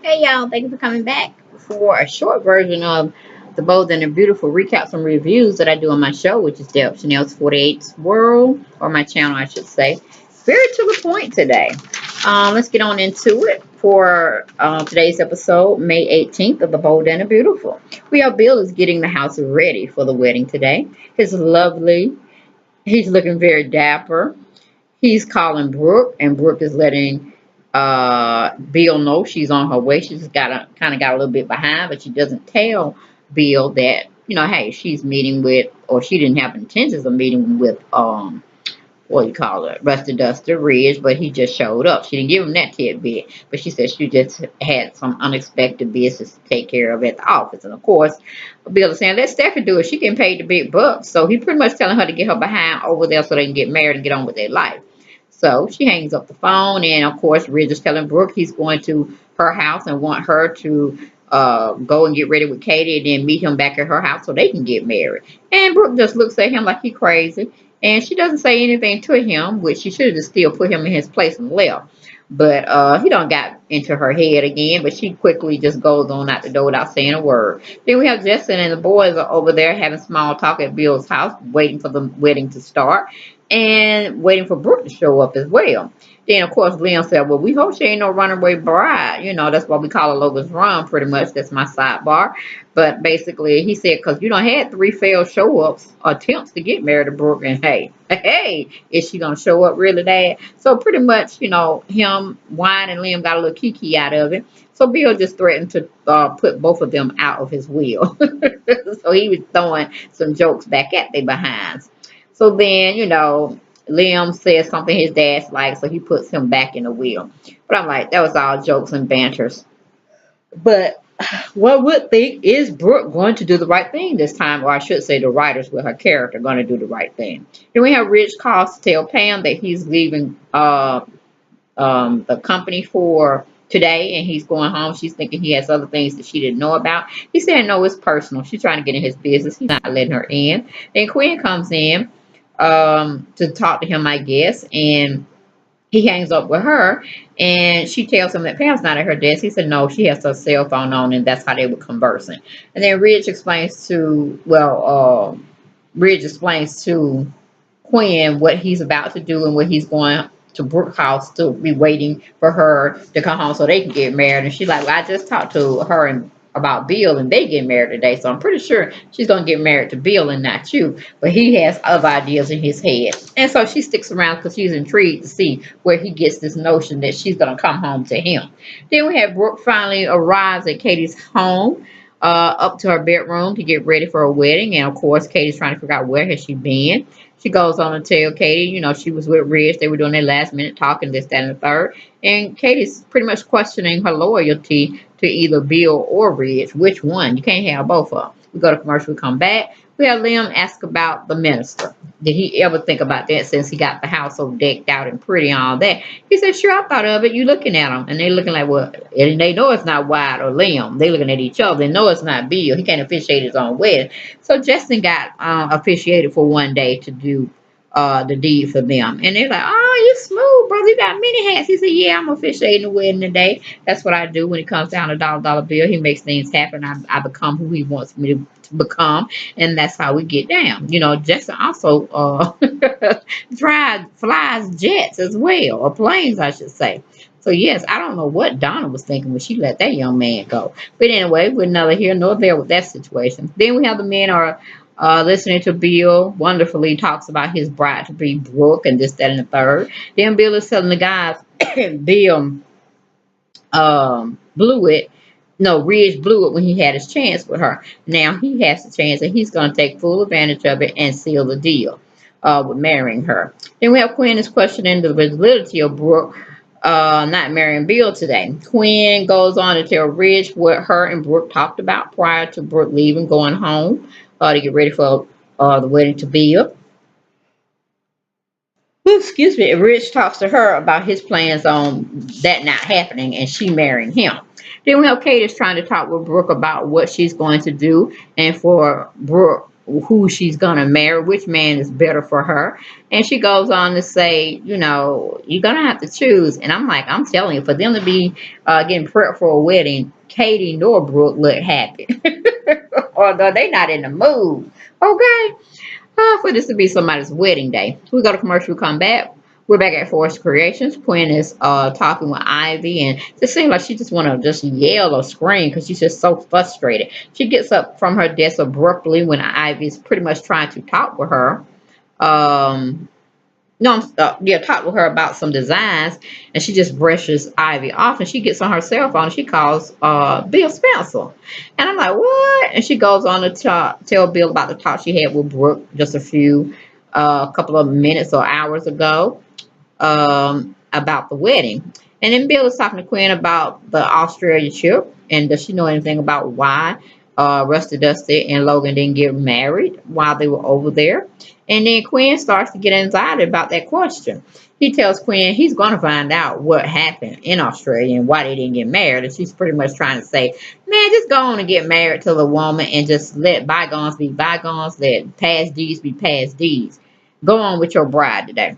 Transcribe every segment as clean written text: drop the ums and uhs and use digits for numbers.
Hey y'all, thank you for coming back for a short version of the Bold and the Beautiful recaps and reviews that I do on my show, which is Deb Chanel's 48's World, or my channel, I should say. Very to the point today. Let's get on into it for today's episode, May 18th of the Bold and the Beautiful. Bill is getting the house ready for the wedding today. It's lovely. He's looking very dapper. He's calling Brooke, and Brooke is letting Bill know she's on her way. She's got a little bit behind, but she doesn't tell Bill that hey, she's meeting with, or she didn't have intentions of meeting with what do you call it, Rusty Duster Ridge, but he just showed up. She didn't give him that tidbit, but she said she just had some unexpected business to take care of at the office. And of course, Bill is saying, let Stephanie do it. She getting paid the big bucks. So he pretty much telling her to get her behind over there so they can get married and get on with their life. So she hangs up the phone, and of course, Ridge is telling Brooke he's going to her house and want her to go and get ready with Katie and then meet him back at her house so they can get married. And Brooke just looks at him like he's crazy. And she doesn't say anything to him, which she should have just still put him in his place and left. But he don't got into her head again, but she quickly just goes on out the door without saying a word. Then we have Justin and the boys are over there having small talk at Bill's house, waiting for the wedding to start and waiting for Brooke to show up as well. Then, of course, Liam said, well, we hope she ain't no runaway bride. That's what we call a Logan's Run, pretty much. That's my sidebar. But basically, he said, because you don't had three failed show-ups, attempts to get married to Brooke, and hey, is she going to show up really, Dad? So pretty much, him, Wine, and Liam got a little kiki out of it. So Bill just threatened to put both of them out of his will. So he was throwing some jokes back at their behinds. So then, Liam says something his dad's like, so he puts him back in the wheel. But I'm like, that was all jokes and banters. But one would think, is Brooke going to do the right thing this time? Or I should say the writers with her character going to do the right thing. Then we have Rich calls to tell Pam that he's leaving the company for today and he's going home. She's thinking he has other things that she didn't know about. He said, no, it's personal. She's trying to get in his business. He's not letting her in. Then Quinn comes in to talk to him, I guess, and he hangs up with her and she tells him that Pam's not at her desk. He said no, she has her cell phone on, and that's how they were conversing. And then Ridge explains to Quinn what he's about to do and what he's going to Brooke House to be waiting for her to come home so they can get married. And she's like, well, I just talked to her and about Bill and they get married today. So I'm pretty sure she's going to get married to Bill and not you. But he has other ideas in his head. And so she sticks around because she's intrigued to see where he gets this notion that she's going to come home to him. Then we have Brooke finally arrives at Katie's home, up to her bedroom to get ready for her wedding. And of course, Katie's trying to figure out where has she been. She goes on to tell Katie, she was with Rich. They were doing their last minute talking, this, that, and the third. And Katie's pretty much questioning her loyalty to either Bill or Rich. Which one? You can't have both of them. We go to commercial, we come back. We have Liam ask about the minister. Did he ever think about that since he got the house so decked out and pretty and all that? He said, sure, I thought of it. You looking at him. And they looking like, well, and they know it's not Wyatt or Liam. They looking at each other. They know it's not Bill. He can't officiate his own wedding. So Justin got officiated for one day to do the deed for them. And they're like, oh, you smooth, brother. You got many hats. He said, yeah, I'm officiating the wedding today. That's what I do when it comes down to dollar bill. He makes things happen. I become who he wants me to become. And that's how we get down. Justin also flies jets as well, or planes, I should say. So yes, I don't know what Donna was thinking when she let that young man go. But anyway, we're neither here nor there with that situation. Then we have the men are listening to Bill wonderfully talks about his bride to be Brooke and this, that, and the third. Then Bill is telling the guys Bill blew it. No, Ridge blew it when he had his chance with her. Now he has the chance and he's going to take full advantage of it and seal the deal with marrying her. Then we have Quinn is questioning the validity of Brooke not marrying Bill today. Quinn goes on to tell Ridge what her and Brooke talked about prior to Brooke leaving, going home to get ready for the wedding to Bill. Ooh, excuse me. Rich talks to her about his plans on that not happening and she marrying him. Then we have Kate is trying to talk with Brooke about what she's going to do, and for Brooke who she's gonna marry, which man is better for her. And she goes on to say, you know, you're gonna have to choose. And I'm like, I'm telling you, for them to be getting prepped for a wedding, Katie nor Brooke look happy. Although they not in the mood. Okay. For this to be somebody's wedding day. We go to commercial, we come back. We're back at Forest Creations. Quinn is talking with Ivy, and it seems like she just want to just yell or scream because she's just so frustrated. She gets up from her desk abruptly when Ivy's pretty much trying to talk with her. Um, no, yeah, talk with her about some designs, and she just brushes Ivy off, and she gets on her cell phone and she calls Bill Spencer, and I'm like, what? And she goes on to tell Bill about the talk she had with Brooke just couple of minutes or hours ago, about the wedding. And then Bill is talking to Quinn about the Australia trip, and does she know anything about why Rusty Dusty and Logan didn't get married while they were over there? And then Quinn starts to get anxiety about that question. He tells Quinn he's going to find out what happened in Australia and why they didn't get married. And she's pretty much trying to say, man, just go on and get married to the woman and just let bygones be bygones, let past deeds be past deeds. Go on with your bride today.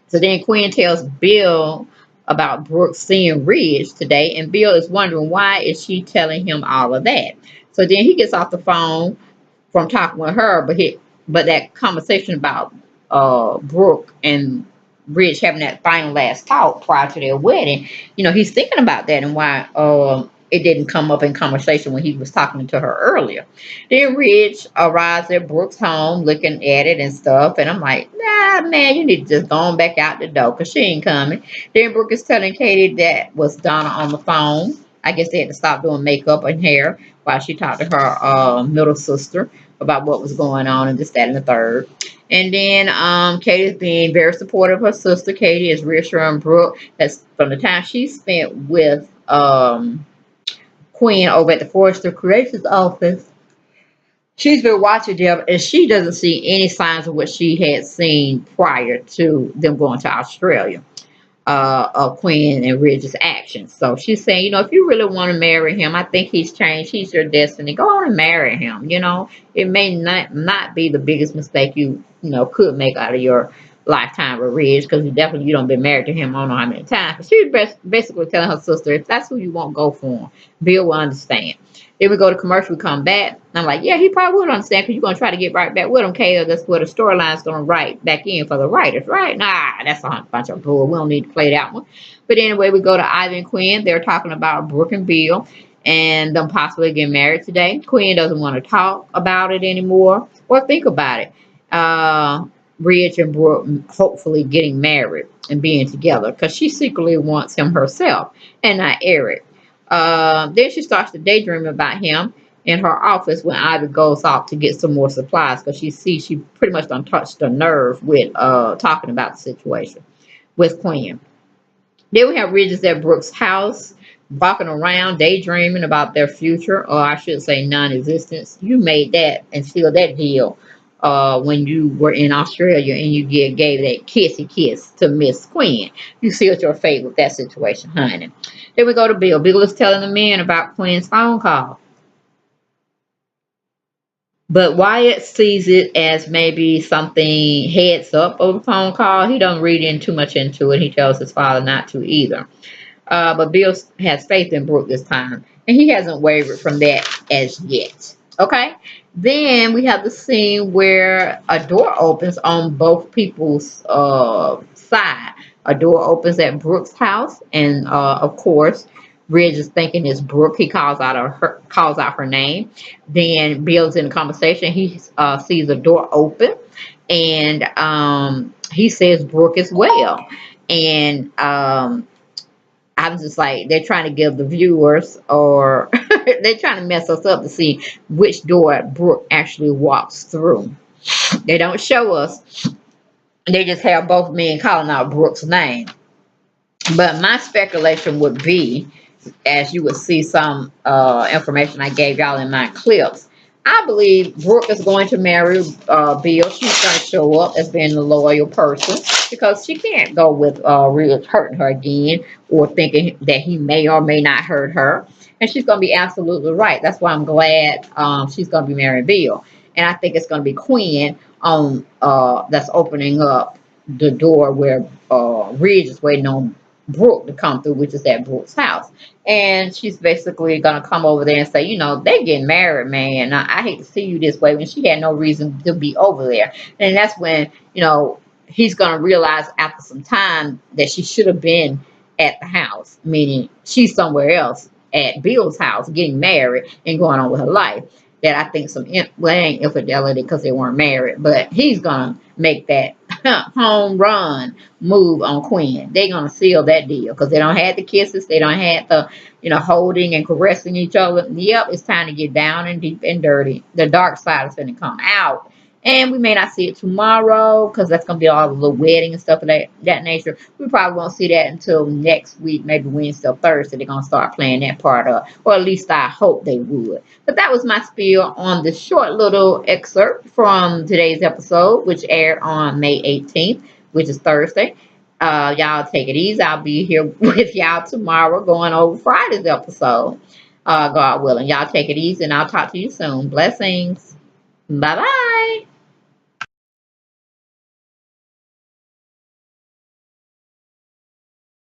So then Quinn tells Bill about Brooke seeing Ridge today, and Bill is wondering why is she telling him all of that. So then he gets off the phone from talking with her, but that conversation about Brooke and Ridge having that final last talk prior to their wedding, you know, he's thinking about that and why it didn't come up in conversation when he was talking to her earlier. Then Ridge arrives at Brooke's home looking at it and stuff, and I'm like, nah, man, you need to just go on back out the door because she ain't coming. Then Brooke is telling Katie that was Donna on the phone. I guess they had to stop doing makeup and hair while she talked to her middle sister about what was going on and this, that, and the third. And then Katie's being very supportive of her sister. Katie is reassuring Brooke that from the time she spent with Quinn over at the Forrester Creations office, she's been watching them and she doesn't see any signs of what she had seen prior to them going to Australia. Of Quinn and Ridge's actions. So she's saying, you know, if you really want to marry him, I think he's changed. He's your destiny. Go on and marry him. You know, it may not be the biggest mistake you know could make out of your lifetime with Ridge because you don't been married to him. I don't know how many times. But she was basically telling her sister, if that's who you want, go for him. Bill will understand. Then we go to commercial, we come back. I'm like, yeah, he probably would understand because you're going to try to get right back with him, Kayla. That's where the storyline's going to write back in for the writers, right? Nah, that's a bunch of bull. We don't need to play that one. But anyway, we go to Ivan and Quinn. They're talking about Brooke and Bill and them possibly getting married today. Quinn doesn't want to talk about it anymore or think about it. Ridge and Brooke hopefully getting married and being together because she secretly wants him herself and not Eric. Then she starts to daydream about him in her office when Ivy goes off to get some more supplies because she sees she pretty much done touched the nerve with talking about the situation with Quinn. Then we have Regis at Brooke's house, walking around, daydreaming about their future, or I should say non-existence. You made that and sealed that deal when you were in Australia and you gave that kissy kiss to Miss Quinn. You sealed your fate with that situation, honey. Then we go to Bill. Bill is telling the men about Quinn's phone call. But Wyatt sees it as maybe something heads up over the phone call. He don't read in too much into it. He tells his father not to either. But Bill has faith in Brooke this time, and he hasn't wavered from that as yet. Okay. Then we have the scene where a door opens on both people's side. A door opens at Brooke's house, and of course, Ridge is thinking it's Brooke. He calls out her name. Then Bill's in the conversation. He sees the door open, and he says Brooke as well. And I was just like, they're trying to give the viewers, or they're trying to mess us up to see which door Brooke actually walks through. They don't show us. They just have both men calling out Brooke's name. But my speculation would be, as you would see some information I gave y'all in my clips, I believe Brooke is going to marry Bill. She's going to show up as being a loyal person because she can't go with Ridge hurting her again or thinking that he may or may not hurt her. And she's going to be absolutely right. That's why I'm glad she's going to be marrying Bill. And I think it's going to be Quinn on that's opening up the door where Ridge is waiting on Brooke to come through, which is at Brooke's house. And she's basically gonna come over there and say, you know, they getting married, man. I hate to see you this way, when she had no reason to be over there. And that's when, you know, he's gonna realize after some time that she should have been at the house, meaning she's somewhere else at Bill's house getting married and going on with her life. That I think well, it ain't infidelity because they weren't married, but he's gonna make that home run move on Quinn. They're gonna seal that deal because they don't have the kisses, they don't have the, you know, holding and caressing each other. Yep, it's time to get down and deep and dirty. The dark side is going to come out. And we may not see it tomorrow because that's going to be all the little wedding and stuff of that nature. We probably won't see that until next week, maybe Wednesday or Thursday. They're going to start playing that part up. Or at least I hope they would. But that was my spiel on the short little excerpt from today's episode, which aired on May 18th, which is Thursday. Y'all take it easy. I'll be here with y'all tomorrow going over Friday's episode. God willing. Y'all take it easy and I'll talk to you soon. Blessings. Bye-bye.